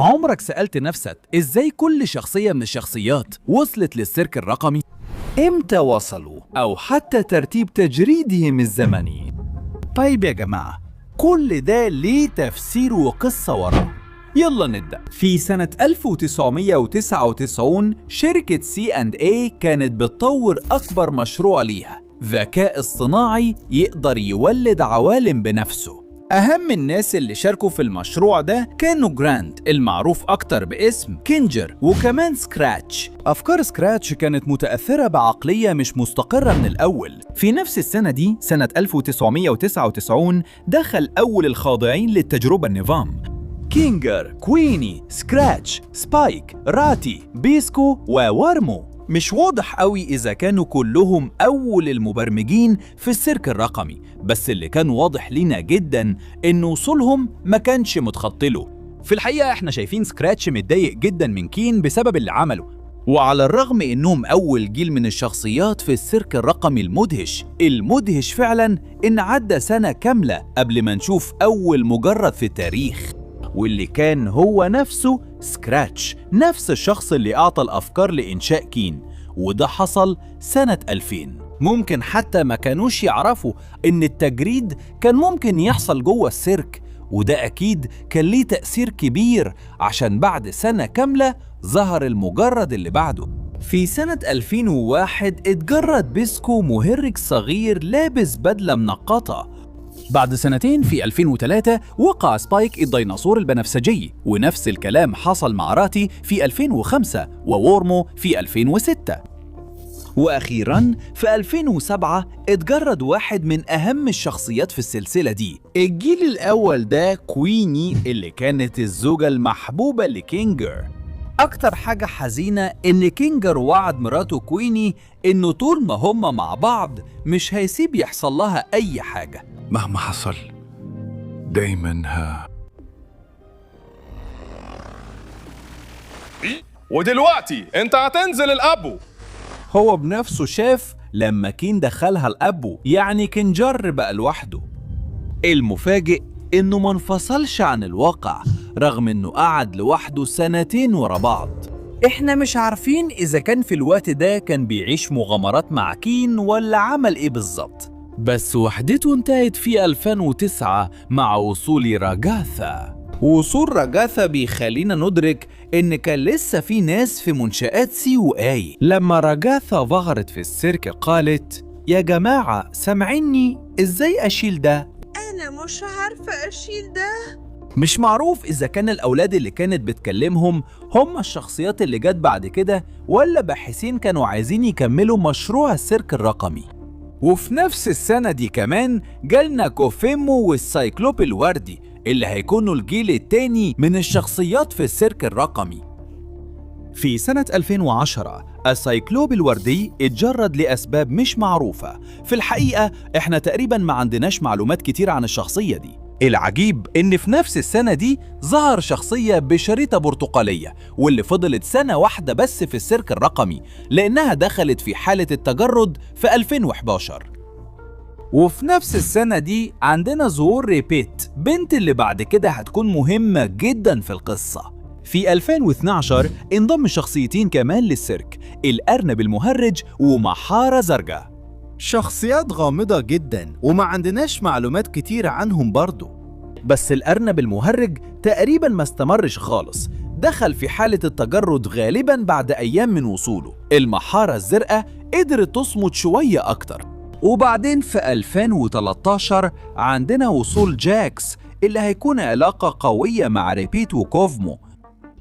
عمرك سألت نفسك إزاي كل شخصية من الشخصيات وصلت للسيرك الرقمي؟ إمتى وصلوا؟ أو حتى ترتيب تجريدهم الزمني؟ طيب يا جماعة، كل ده ليه تفسير وقصة وراه. يلا نبدأ. في سنة 1999 شركة C&A كانت بتطور أكبر مشروع ليها، ذكاء اصطناعي يقدر يولد عوالم بنفسه. أهم الناس اللي شاركوا في المشروع ده كانوا جراند المعروف أكتر باسم كينجر، وكمان سكراتش. أفكار سكراتش كانت متأثرة بعقلية مش مستقرة من الأول. في نفس السنة دي، سنة 1999، دخل أول الخاضعين للتجربة النظام: كينجر، كويني، سكراتش، سبايك، راتي، بيسكو وورمو. مش واضح قوي إذا كانوا كلهم أول المبرمجين في السيرك الرقمي، بس اللي كان واضح لينا جدا إن وصولهم ما كانش متخطط له. في الحقيقة احنا شايفين سكراتش متضايق جدا من كين بسبب اللي عمله، وعلى الرغم إنهم أول جيل من الشخصيات في السيرك الرقمي المدهش فعلا إن عدى سنة كاملة قبل ما نشوف أول مجرد في التاريخ، واللي كان هو نفسه سكراتش، نفس الشخص اللي أعطى الأفكار لإنشاء كين، وده حصل سنة 2000. ممكن حتى ما كانوش يعرفوا إن التجريد كان ممكن يحصل جوه السيرك، وده أكيد كان ليه تأثير كبير عشان بعد سنة كاملة ظهر المجرد اللي بعده. في سنة 2001 اتجرد بيسكو، مهرج صغير لابس بدلة منقطة. بعد سنتين في 2003 وقع سبايك الديناصور البنفسجي، ونفس الكلام حصل مع راتي في 2005 وورمو في 2006. وأخيراً في 2007 اتجرد واحد من أهم الشخصيات في السلسلة دي. الجيل الأول ده كويني، اللي كانت الزوجة المحبوبة لكينجر. أكتر حاجة حزينة إن كينجر وعد مراته كويني إنه طول ما هما مع بعض مش هيسيب يحصل لها أي حاجة مهما حصل. دايما ودلوقتي انت هتنزل الابو. هو بنفسه شاف لما كين دخلها الأبو، يعني كينجر بقى لوحده. المفاجئ إنه ما انفصلش عن الواقع رغم إنه قعد لوحده سنتين ورا بعض. إحنا مش عارفين إذا كان في الوقت ده كان بيعيش مغامرات مع كين ولا عمل إيه بالظبط، بس وحدته انتهت في 2009 مع وصول راجاثا. وصول راجاثا بيخلينا ندرك إن كان لسه في ناس في منشآت سي وآي. لما راجاثا ظهرت في السيرك قالت: يا جماعة سامعيني؟ إزاي أشيل ده؟ أنا مش عارفة أشيل ده. مش معروف إذا كان الأولاد اللي كانت بتكلمهم هم الشخصيات اللي جت بعد كده، ولا باحثين كانوا عايزين يكملوا مشروع السيرك الرقمي. وفي نفس السنة دي كمان جالنا كوفيمو والسايكلوب الوردي، اللي هيكونوا الجيل التاني من الشخصيات في السيرك الرقمي. في سنة 2010 السايكلوب الوردي اتجرد لأسباب مش معروفة. في الحقيقة احنا تقريبا ما عندناش معلومات كتير عن الشخصية دي. العجيب إن في نفس السنة دي ظهر شخصية بشريطة برتقالية، واللي فضلت سنة واحدة بس في السيرك الرقمي لأنها دخلت في حالة التجرد في 2011. وفي نفس السنة دي عندنا ظهور ريبيت، بنت اللي بعد كده هتكون مهمة جدا في القصة. في 2012 انضم شخصيتين كمان للسيرك، الأرنب المهرج ومحارة زرقاء. شخصيات غامضة جدا وما عندناش معلومات كتير عنهم برضو. بس الأرنب المهرج تقريبا ما استمرش خالص، دخل في حالة التجرد غالبا بعد أيام من وصوله. المحارة الزرقاء قدرت تصمد شوية أكتر. وبعدين في 2013 عندنا وصول جاكس، اللي هيكون علاقة قوية مع ريبيت وكوفمو،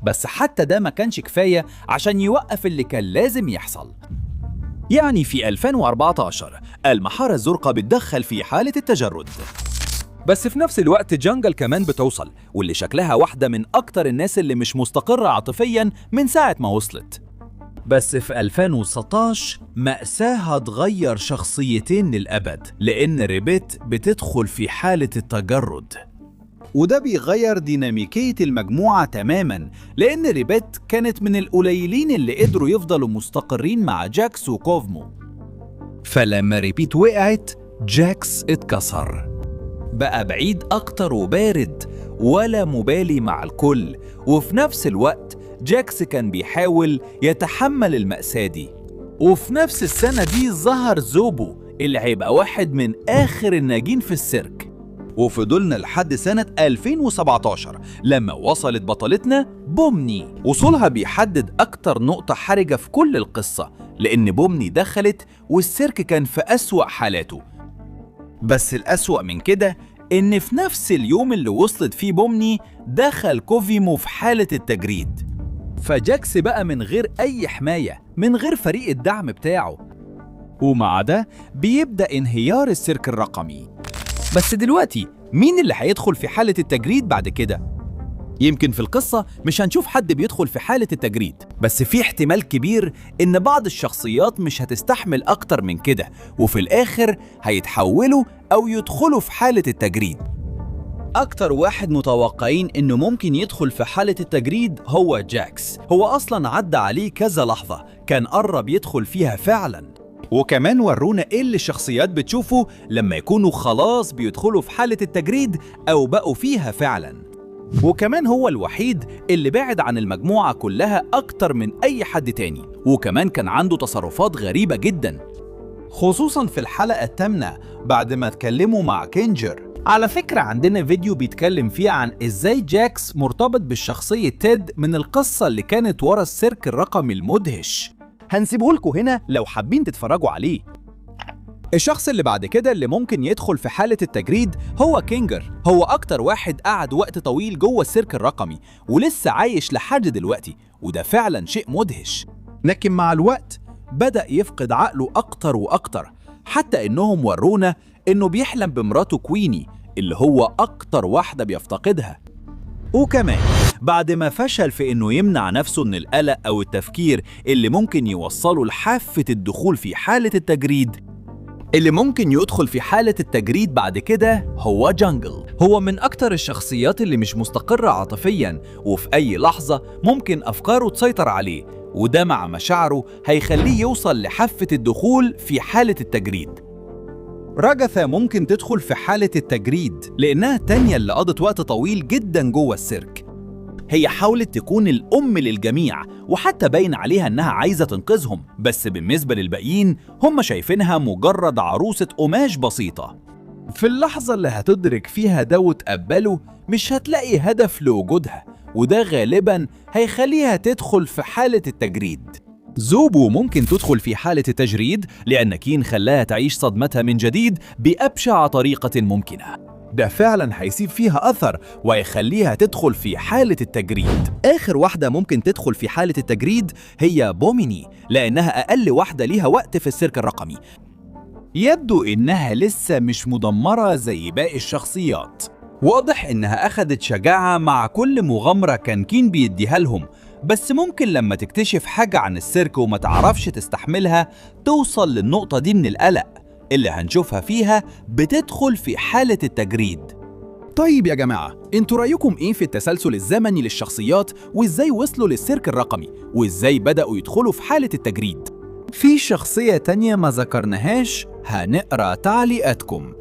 بس حتى ده ما كانش كفاية عشان يوقف اللي كان لازم يحصل. يعني في 2014 المحارة الزرقاء بتدخل في حالة التجرد، بس في نفس الوقت جانجل كمان بتوصل، واللي شكلها واحدة من أكتر الناس اللي مش مستقرة عاطفياً من ساعة ما وصلت. بس في 2016 مأساة هتغير شخصيتين للأبد، لأن ريبيت بتدخل في حالة التجرد، وده بيغير ديناميكية المجموعة تماماً، لأن ريبيت كانت من القليلين اللي قدروا يفضلوا مستقرين مع جاكس وكوفمو. فلما ريبيت وقعت، جاكس اتكسر، بقى بعيد أكتر وبارد، ولا مبالي مع الكل، وفي نفس الوقت جاكس كان بيحاول يتحمل المأساة دي. وفي نفس السنة دي ظهر زوبو اللي هيبقى واحد من آخر الناجين في السيرك. وفضلنا لحد سنة 2017 لما وصلت بطلتنا بومني. وصولها بيحدد أكتر نقطة حرجة في كل القصة، لأن بومني دخلت والسيرك كان في أسوأ حالاته. بس الأسوأ من كده إن في نفس اليوم اللي وصلت فيه بومني دخل كوفيمو في حالة التجريد. فجاكس بقى من غير أي حماية، من غير فريق الدعم بتاعه، ومع ده بيبدأ انهيار السيرك الرقمي. بس دلوقتي مين اللي هيدخل في حالة التجريد بعد كده؟ يمكن في القصة مش هنشوف حد بيدخل في حالة التجريد، بس في احتمال كبير إن بعض الشخصيات مش هتستحمل أكتر من كده، وفي الآخر هيتحولوا أو يدخلوا في حالة التجريد. أكتر واحد متوقعين إنه ممكن يدخل في حالة التجريد هو جاكس. هو أصلاً عدى عليه كذا لحظة كان قرب يدخل فيها فعلاً. وكمان ورونا إيه اللي الشخصيات بتشوفه لما يكونوا خلاص بيدخلوا في حالة التجريد أو بقوا فيها فعلاً. وكمان هو الوحيد اللي بعد عن المجموعة كلها أكتر من أي حد تاني، وكمان كان عنده تصرفات غريبة جداً، خصوصاً في الحلقة الثامنة بعد ما اتكلموا مع كينجر. على فكرة عندنا فيديو بيتكلم فيه عن إزاي جاكس مرتبط بالشخصية تيد من القصة اللي كانت ورا السيرك الرقمي المدهش، هنسيبه لكم هنا لو حابين تتفرجوا عليه. الشخص اللي بعد كده اللي ممكن يدخل في حالة التجريد هو كينجر. هو أكتر واحد قعد وقت طويل جوه السيرك الرقمي ولسه عايش لحد دلوقتي، وده فعلا شيء مدهش. لكن مع الوقت بدأ يفقد عقله أكتر وأكتر، حتى إنهم ورونا إنه بيحلم بمراته كويني اللي هو أكتر واحدة بيفتقدها. وكمان بعد ما فشل في إنه يمنع نفسه من القلق أو التفكير اللي ممكن يوصله لحافة الدخول في حالة التجريد، اللي ممكن يدخل في حالة التجريد بعد كده هو جانجل. هو من أكتر الشخصيات اللي مش مستقرة عاطفياً، وفي أي لحظة ممكن أفكاره تسيطر عليه، وده مع مشاعره هيخليه يوصل لحافة الدخول في حالة التجريد. راجاثا ممكن تدخل في حالة التجريد لأنها التانية اللي قضت وقت طويل جدا جوه السيرك. هي حاولت تكون الأم للجميع، وحتى باين عليها إنها عايزة تنقذهم، بس بالنسبة للباقيين هم شايفينها مجرد عروسة قماش بسيطة. في اللحظة اللي هتدرك فيها ده وتقبله مش هتلاقي هدف لوجودها، وده غالبا هيخليها تدخل في حالة التجريد. زوبو ممكن تدخل في حالة التجريد لأن كين خلاها تعيش صدمتها من جديد بأبشع طريقة ممكنة. ده فعلا هيسيب فيها أثر ويخليها تدخل في حالة التجريد. آخر واحدة ممكن تدخل في حالة التجريد هي بوميني، لأنها أقل واحدة ليها وقت في السيرك الرقمي. يبدو إنها لسه مش مدمرة زي باقي الشخصيات. واضح إنها أخدت شجاعة مع كل مغامرة كان كين بيديها لهم، بس ممكن لما تكتشف حاجة عن السيرك وما تعرفش تستحملها توصل للنقطة دي من القلق اللي هنشوفها فيها بتدخل في حالة التجريد. طيب يا جماعة، انتوا رأيكم ايه في التسلسل الزمني للشخصيات وازاي وصلوا للسيرك الرقمي وازاي بدأوا يدخلوا في حالة التجريد؟ في شخصية تانية ما ذكرناهاش، هنقرأ تعليقاتكم.